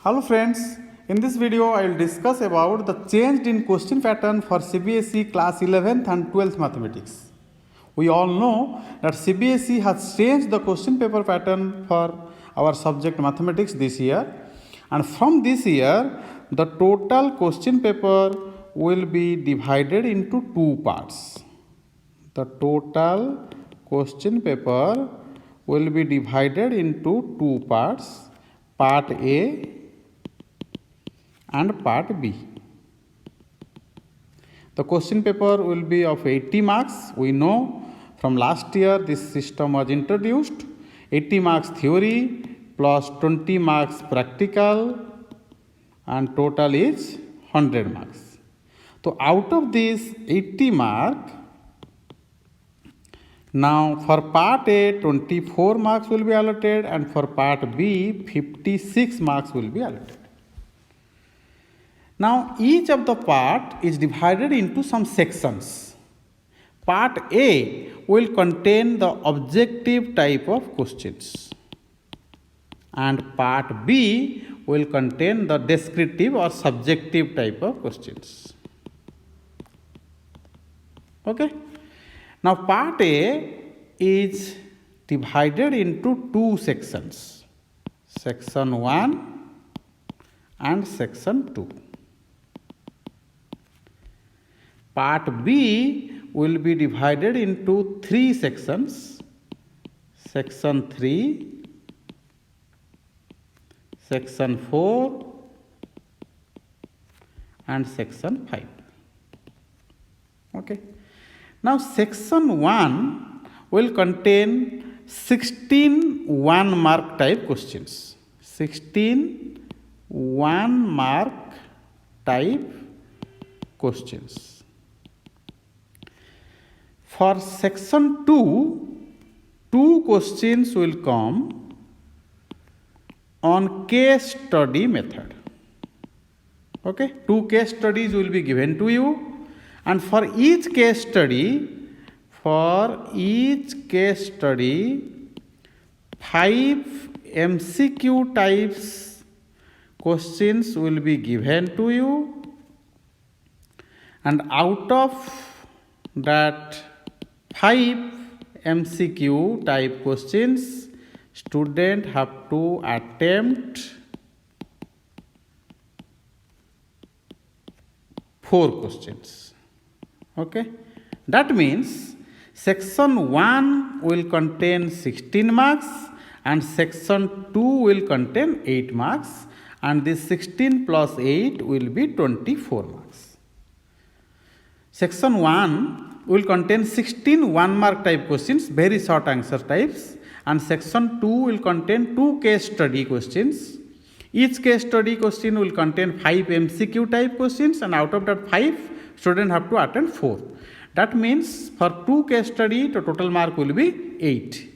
Hello friends, in this video I will discuss about the change in question pattern for CBSE class 11th and 12th mathematics. We all know that CBSE has changed the question paper pattern for our subject mathematics this year, and from this year the total question paper will be divided into two parts. The total question paper will be divided into two parts, part A and part B. The question paper will be of 80 marks. We know from last year this system was introduced. 80 marks theory plus 20 marks practical, and total is 100 marks. So out of this 80 mark, now for part A 24 marks will be allotted, and for part B 56 marks will be allotted. Now each of the part is divided into some sections. Part A will contain the objective type of questions, and part B will contain the descriptive or subjective type of questions. Okay. Now part A is divided into two sections, section 1 and section 2. Part B will be divided into three sections, section 3, section 4 and section 5. Okay. Now section 1 will contain 16 1 mark type questions. 16 1 mark type questions. For section 2, two questions will come on case study method. Okay, two case studies will be given to you, and for each case study, 5 MCQ types questions will be given to you, and out of that 5 MCQ type questions, student have to attempt 4 questions. Okay, that means section 1 will contain 16 marks and section 2 will contain 8 marks, and this 16 plus 8 will be 24 marks. Section 1 will contain 16 1 mark type questions, very short answer types, and section 2 will contain 2 case study questions. Each case study question will contain 5 MCQ type questions, and out of that 5, students have to attend 4. That means for 2 case study, the total mark will be 8.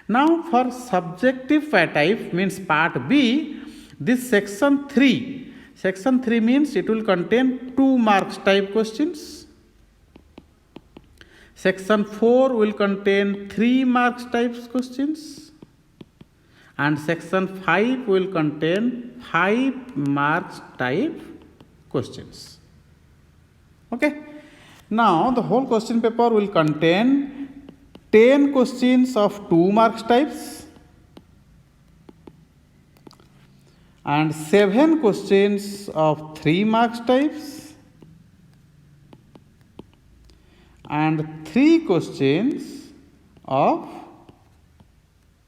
Now for subjective type means part B, this section 3. Section 3 means it will contain 2 marks type questions. Section 4 will contain 3 marks types questions, and section 5 will contain 5 marks type questions. Okay. Now the whole question paper will contain 10 questions of 2 marks types and 7 questions of 3 marks types and 3 questions of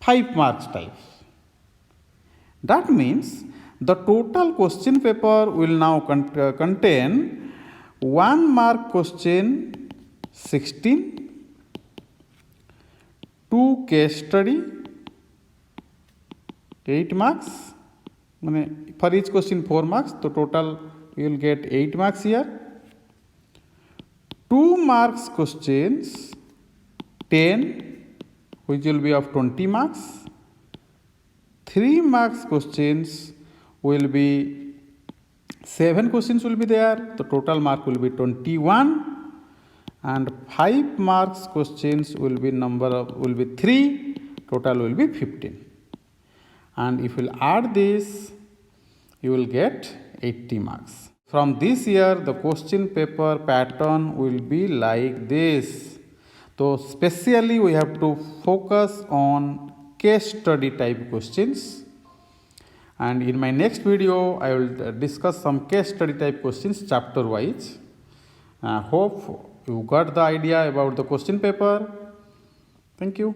5 marks types. That means the total question paper will now contain 1 mark question 16, 2 case study 8 marks, for each question 4 marks, so total you will get 8 marks here. 2 marks questions 10, which will be of 20 marks. 3 marks questions will be 7 questions will be there, the total mark will be 21, and 5 marks questions will be 3, total will be 15. And if we will add this, you will get 80 marks. From this year, the question paper pattern will be like this. So, specially we have to focus on case study type questions. And in my next video, I will discuss some case study type questions chapter wise. Hope you got the idea about the question paper. Thank you.